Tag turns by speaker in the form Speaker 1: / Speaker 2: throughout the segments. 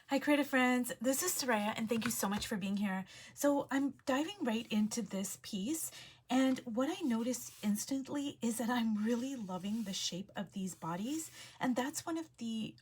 Speaker 1: Hi, creative friends. This is Soraya, and thank you so much for being here. So I'm diving right into this piece, and what I noticed instantly is that I'm really loving the shape of these bodies, and that's one of the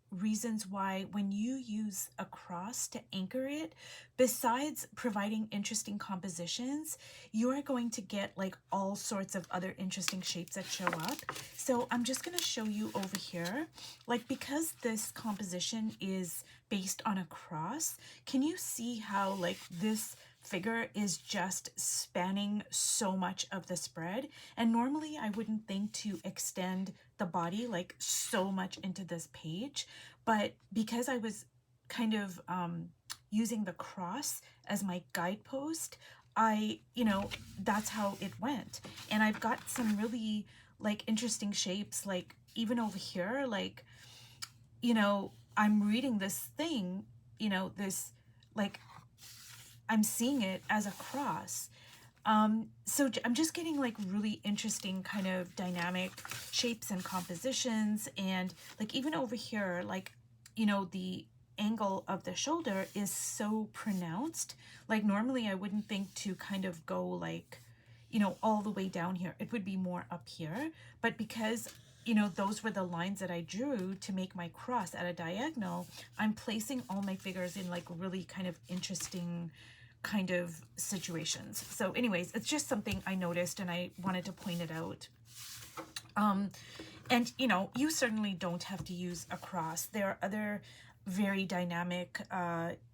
Speaker 1: reasons why when you use a cross to anchor it, besides providing interesting compositions, you are going to get like all sorts of other interesting shapes that show up. So I'm just going to show you over here, like because this composition is based on a cross, can you see how like this figure is just spanning so much of the spread? And normally I wouldn't think to extend the body like so much into this page, but because I was kind of using the cross as my guidepost, that's how it went. And I've got some really like interesting shapes, like even over here, like, I'm reading this thing, this, like, I'm seeing it as a cross. So I'm just getting like really interesting kind of dynamic shapes and compositions. And like even over here, like, the angle of the shoulder is so pronounced. Like normally I wouldn't think to kind of go like, all the way down here. It would be more up here. But because, those were the lines that I drew to make my cross at a diagonal, I'm placing all my figures in like really kind of interesting kind of situations. So anyways, it's just something I noticed and I wanted to point it out. And you certainly don't have to use a cross. There are other very dynamic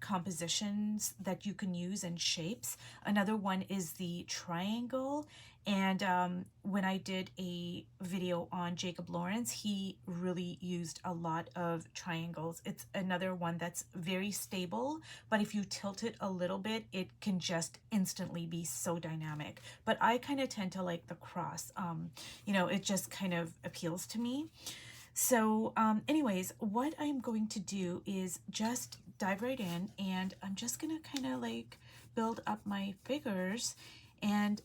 Speaker 1: compositions that you can use and shapes. Another one is the triangle. And when I did a video on Jacob Lawrence, he really used a lot of triangles. It's another one that's very stable, but if you tilt it a little bit, it can just instantly be so dynamic. But I kind of tend to like the cross. It just kind of appeals to me. So anyways, what I'm going to do is just dive right in, and I'm just going to kind of like build up my figures and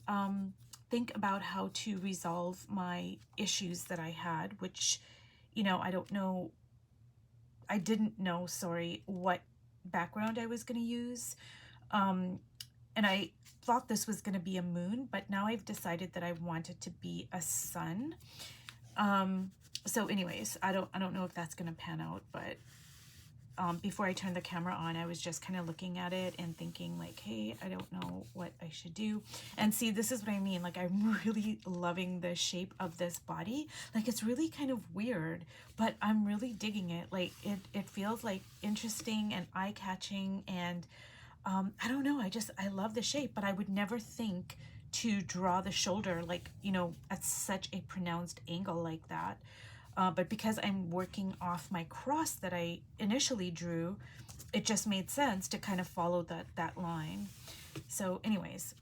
Speaker 1: think about how to resolve my issues that I had, which, I didn't know, sorry, what background I was going to use. And I thought this was going to be a moon, but now I've decided that I want it to be a sun. So anyways, I don't know if that's going to pan out, but before I turned the camera on, I was just kind of looking at it and thinking like, hey, I don't know what I should do. And see, this is what I mean. Like, I'm really loving the shape of this body. Like, it's really kind of weird, but I'm really digging it. Like, it feels like interesting and eye-catching, and I don't know, I love the shape, but I would never think to draw the shoulder like, at such a pronounced angle like that. But because I'm working off my cross that I initially drew, it just made sense to kind of follow that line. So anyways,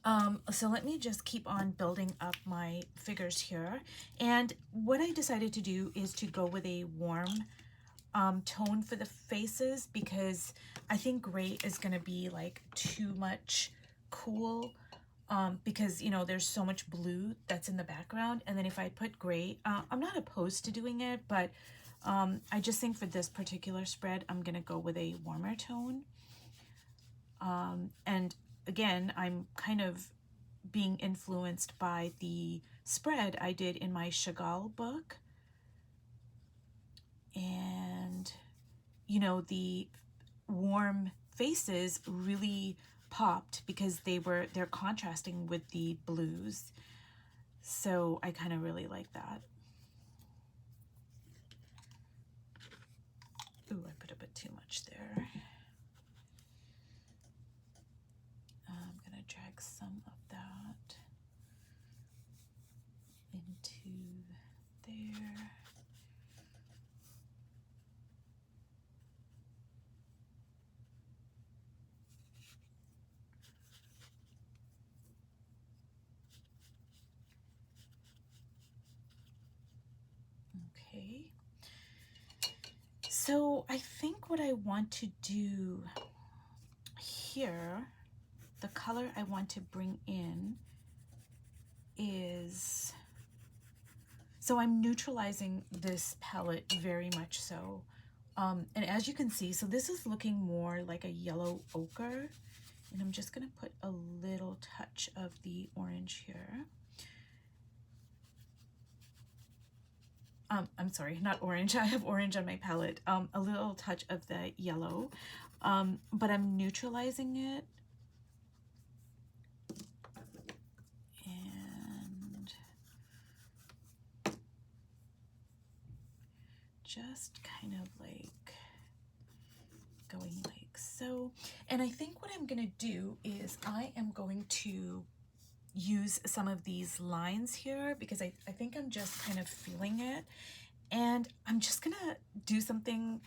Speaker 1: so let me just keep on building up my figures here. And what I decided to do is to go with a warm tone for the faces, because I think gray is going to be like too much cool, because there's so much blue that's in the background. And then if I put gray, I'm not opposed to doing it, but I just think for this particular spread I'm gonna go with a warmer tone. And again, I'm kind of being influenced by the spread I did in my Chagall book. And the warm faces really popped because they're contrasting with the blues. So I kind of really like that. Ooh, I put a bit too much there. I'm gonna drag some of that into there. Okay. So I think what I want to do here, the color I want to bring in is, so I'm neutralizing this palette very much so And as you can see, so this is looking more like a yellow ochre, and I'm just gonna put a little touch of the orange here. I'm sorry, not orange. I have orange on my palette. A little touch of the yellow, but I'm neutralizing it. And just kind of like going like so. And I think what I'm gonna do is I am going to use some of these lines here because I think I'm just kind of feeling it. And I'm just gonna do something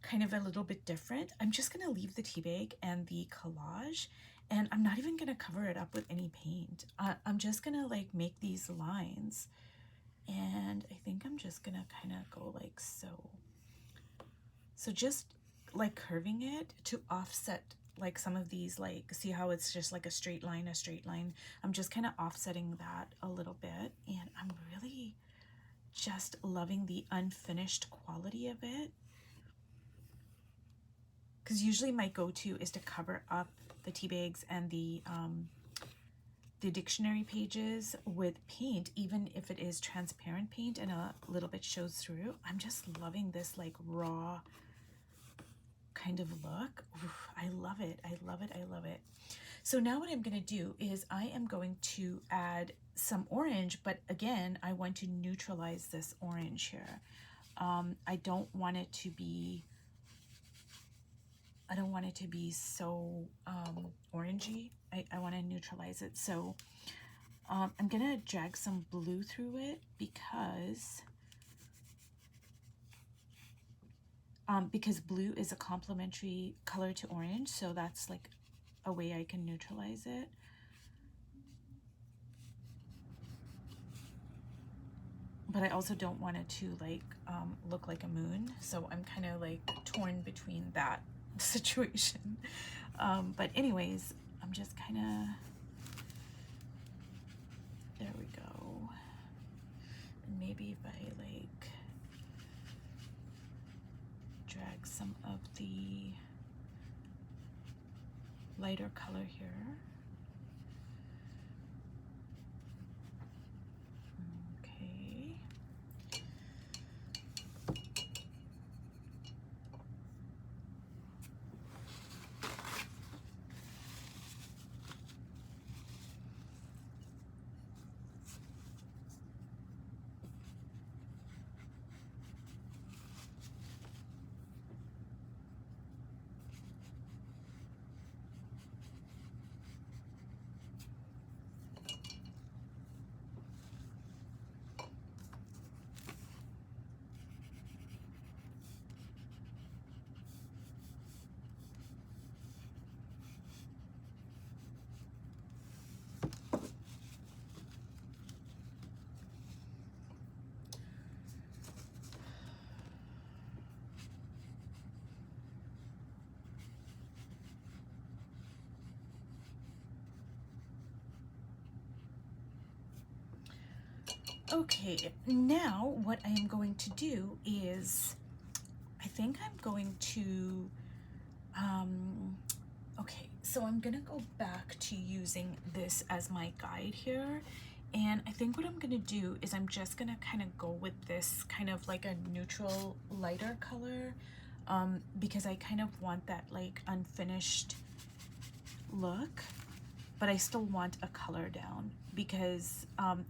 Speaker 1: kind of a little bit different. I'm just gonna leave the tea bag and the collage, and I'm not even gonna cover it up with any paint. I'm just gonna like make these lines, and I think I'm just gonna kind of go like so. So just like curving it to offset like some of these, like see how it's just like a straight line. I'm just kind of offsetting that a little bit, and I'm really just loving the unfinished quality of it, because usually my go-to is to cover up the tea bags and the dictionary pages with paint, even if it is transparent paint and a little bit shows through. I'm just loving this like raw kind of look. Oof, I love it. I love it. I love it. So now what I'm going to do is I am going to add some orange, but again, I want to neutralize this orange here. I don't want it to be so orangey. I want to neutralize it. So I'm gonna drag some blue through it because blue is a complementary color to orange, so that's like a way I can neutralize it. But I also don't want it to like look like a moon, so I'm kind of like torn between that situation. But anyways, I'm just kind of, there we go. And maybe if I like drag some of the lighter color here. Okay. Okay, now what I am going to do is, I think I'm going to, okay, so I'm gonna go back to using this as my guide here. And I think what I'm gonna do is I'm just gonna kind of go with this kind of like a neutral lighter color, because I kind of want that like unfinished look, but I still want a color down because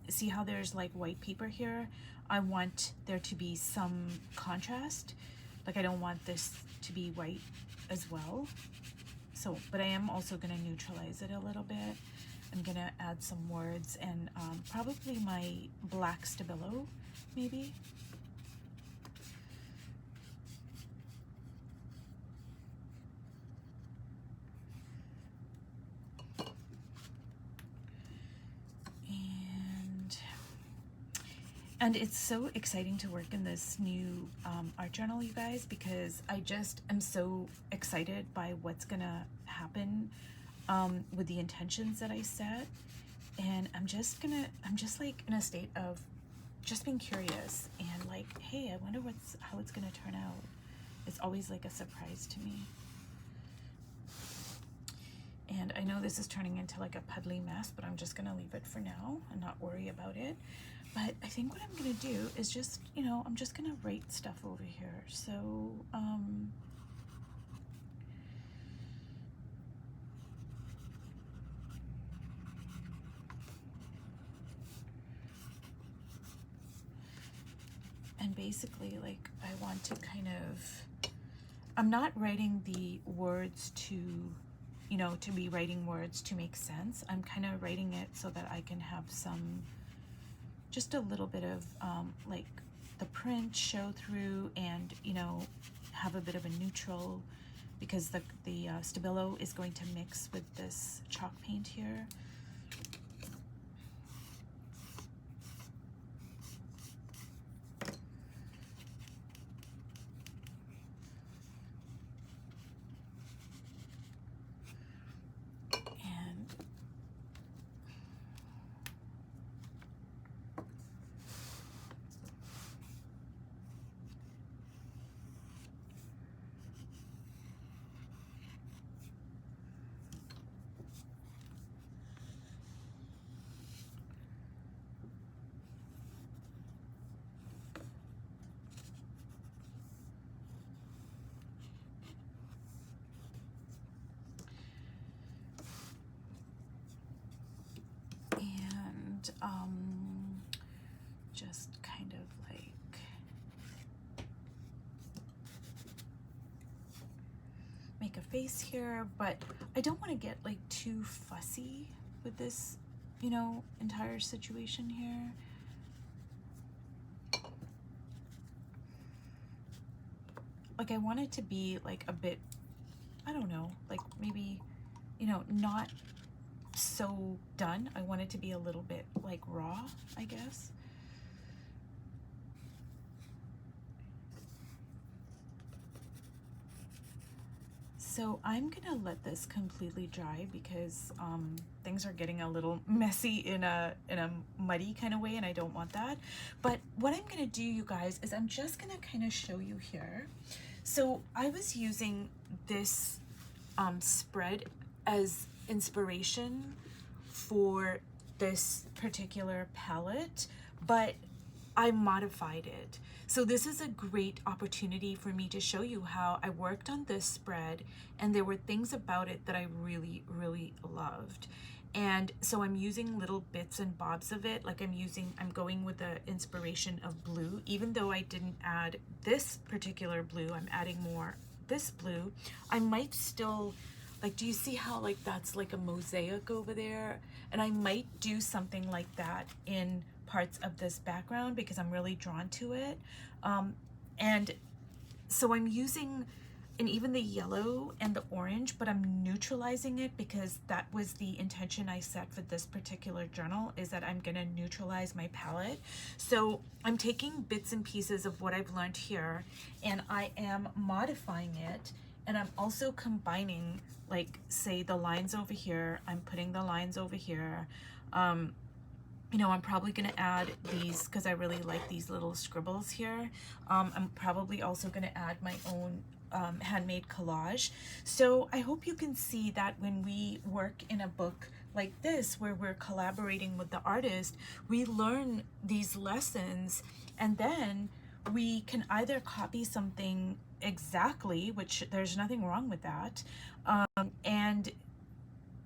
Speaker 1: see how there's like white paper here? I want there to be some contrast. Like I don't want this to be white as well. So, but I am also gonna neutralize it a little bit. I'm gonna add some words and probably my black Stabilo, maybe. And it's so exciting to work in this new art journal, you guys, because I just am so excited by what's gonna happen with the intentions that I set. And I'm just like in a state of just being curious and like, hey, I wonder how it's gonna turn out. It's always like a surprise to me. And I know this is turning into like a puddly mess, but I'm just gonna leave it for now and not worry about it. But I think what I'm gonna do is just, you know, I'm just gonna write stuff over here. So, and basically, like, I want to kind of, I'm not writing the words to, you know, to be writing words to make sense. I'm kind of writing it so that I can have some, just a little bit of like the print show through, and, you know, have a bit of a neutral, because the Stabilo is going to mix with this chalk paint here. Just kind of like make a face here, but I don't want to get like too fussy with this, you know, entire situation here. Like, I want it to be like a bit, I don't know, like maybe, you know, not so done. I want it to be a little bit like raw, I guess. So I'm gonna let this completely dry because things are getting a little messy in a muddy kind of way, and I don't want that. But what I'm gonna do, you guys, is I'm just gonna kind of show you here. So I was using this spread as inspiration for this particular palette, but I modified it. So this is a great opportunity for me to show you how I worked on this spread, and there were things about it that I really, really loved. And so I'm using little bits and bobs of it. Like I'm going with the inspiration of blue, even though I didn't add this particular blue, I'm adding more this blue. I might still, like, do you see how like that's like a mosaic over there? And I might do something like that in parts of this background because I'm really drawn to it. And so I'm using, and even the yellow and the orange, but I'm neutralizing it because that was the intention I set for this particular journal, is that I'm gonna neutralize my palette. So I'm taking bits and pieces of what I've learned here, and I am modifying it, and I'm also combining, like, say the lines over here, I'm putting the lines over here. You know, I'm probably going to add these because I really like these little scribbles here. I'm probably also going to add my own handmade collage. So I hope you can see that when we work in a book like this, where we're collaborating with the artist, we learn these lessons, and then we can either copy something exactly, which there's nothing wrong with that, and,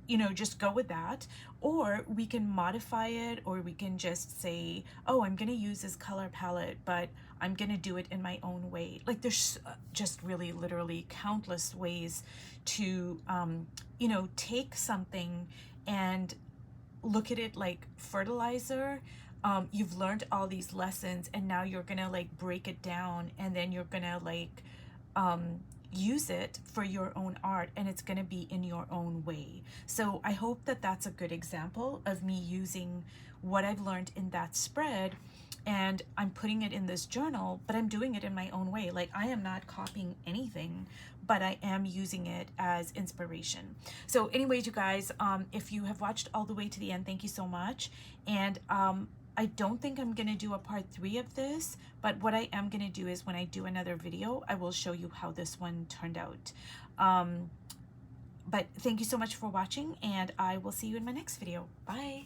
Speaker 1: you know, just go with that, or we can modify it, or we can just say, oh, I'm gonna use this color palette, but I'm gonna do it in my own way. Like, there's just really literally countless ways to you know, take something and look at it like fertilizer. You've learned all these lessons, and now you're gonna like break it down, and then you're gonna like use it for your own art, and it's going to be in your own way. So I hope that that's a good example of me using what I've learned in that spread, and I'm putting it in this journal, but I'm doing it in my own way. Like, I am not copying anything, but I am using it as inspiration. So anyways, you guys, if you have watched all the way to the end, thank you so much. And I don't think I'm going to do a part 3 of this, but what I am going to do is when I do another video, I will show you how this one turned out. But thank you so much for watching, and I will see you in my next video. Bye.